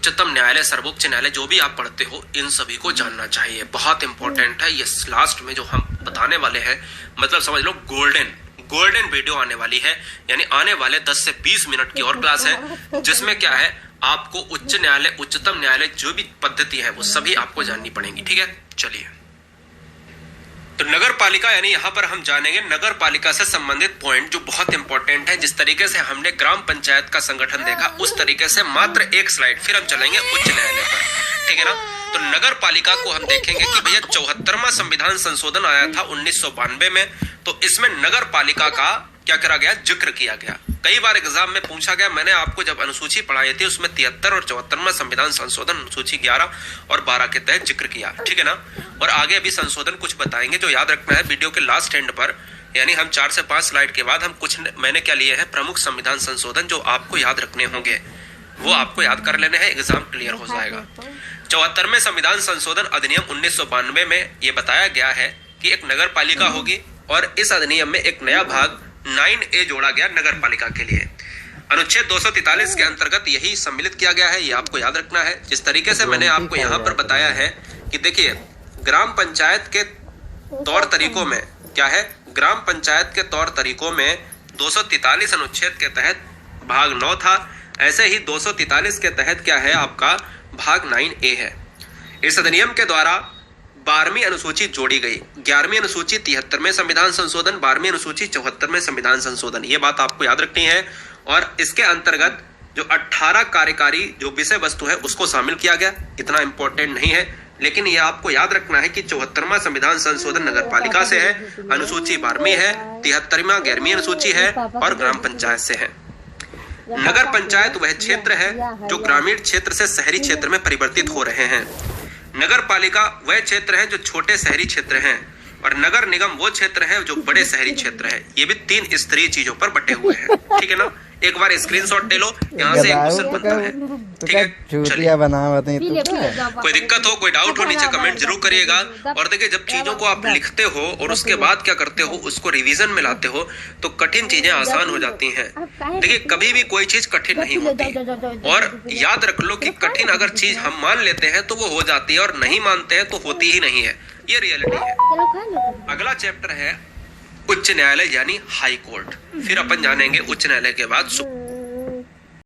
उच्चतम न्यायालय, सर्वोच्च न्यायालय, जो भी आप पढ़ते हो, इन सभी को जानना चाहिए। बहुत इंपॉर्टेंट है ये। लास्ट में जो हम बताने वाले हैं, मतलब समझ लो गोल्डन वीडियो आने वाली है, यानी आने वाले 10 से 20 मिनट की और क्लास है, जिसमें क्या है, आपको उच्च न्यायालय, उच्चतम न्यायालय जो भी पद्धति है वो सभी आपको जाननी पड़ेगी। ठीक है, चलिए। तो नगर पालिका, यानी यहां पर हम जानेंगे नगर पालिका से संबंधित पॉइंट जो बहुत इंपॉर्टेंट है। जिस तरीके से हमने ग्राम पंचायत का संगठन देखा, उस तरीके से मात्र एक स्लाइड, फिर हम चलेंगे उच्च न्यायालय पर। ठीक है ना। तो नगर पालिका को हम देखेंगे कि भैया 74वां संविधान संशोधन आया था 1992 में, तो इसमें नगर पालिका का क्या करा गया, जिक्र किया गया। कई बार एग्जाम में पूछा गया, मैंने आपको जब अनुसूची पढ़ाई थी उसमें 73 और 74वां संविधान संशोधन अनुसूची 11 और 12 के तहत जिक्र किया। ठीक है ना। और आगे अभी संशोधन कुछ बताएंगे जो याद रखना है वीडियो के लास्ट एंड पर, यानी हम 4 से 5 स्लाइड के बाद हम कुछ मैंने क्या लिए हैं, प्रमुख संविधान संशोधन जो आपको याद रखने होंगे, वो आपको याद कर लेने हैं, एग्जाम क्लियर हो जाएगा। 74वें संविधान संशोधन अधिनियम 1992 में ये बताया गया है कि एक नगर पालिका होगी, और इस अधिनियम में एक नया भाग 9A जोड़ा गया नगर पालिका के लिए। अनुच्छेद 243 के अंतर्गत यही सम्मिलित किया गया है, ये आपको याद रखना है। जिस तरीके से मैंने आपको यहाँ पर बताया है कि देखिए, ग्राम पंचायत के तौर तरीकों में क्या है, ग्राम पंचायत के तौर तरीकों में 243 अनुच्छेद के तहत भाग 9 था, ऐसे ही 243 के तहत क्या है, आपका भाग 9A है। इस अधिनियम के द्वारा 12वीं अनुसूची जोड़ी गई। 11वीं अनुसूची 73वें संविधान संशोधन, 12वीं अनुसूची 74वें संविधान संशोधन, ये बात आपको याद रखनी है। और इसके अंतर्गत जो 18 कार्यकारी जो विषय वस्तु है उसको शामिल किया गया। इतना इंपॉर्टेंट नहीं है, लेकिन ये आपको याद रखना है कि 74वां संविधान संशोधन नगर पालिका से है, अनुसूची 12वीं है, 73वां 11वीं अनुसूची है और ग्राम पंचायत से है। नगर पंचायत वह क्षेत्र है जो ग्रामीण क्षेत्र से शहरी क्षेत्र में परिवर्तित हो रहे हैं। नगर पालिका वह क्षेत्र है जो छोटे शहरी क्षेत्र हैं, और नगर निगम वो क्षेत्र है जो बड़े शहरी क्षेत्र है। ये भी 3 स्तरीय चीजों पर बटे हुए हैं। ठीक है ना। एक बार स्क्रीनशॉट ले लो, यहाँ से एक क्वेश्चन बनता है। ठीक है, चलिए। कोई दिक्कत हो, कोई डाउट हो, नीचे कमेंट जरूर करिएगा। और देखिए, जब चीजों को आप लिखते हो और उसके बाद क्या करते हो, उसको रिवीजन में लाते हो, तो कठिन चीजें आसान हो जाती हैं। देखिए, कभी भी कोई चीज कठिन नहीं होती, और याद रख लो कि कठिन अगर चीज हम मान लेते हैं तो वो हो जाती है, और नहीं मानते हैं तो होती ही नहीं है। ये रियलिटी है। अगला चैप्टर है उच्च न्यायालय यानी हाई कोर्ट, फिर अपन जानेंगे उच्च न्यायालय के बाद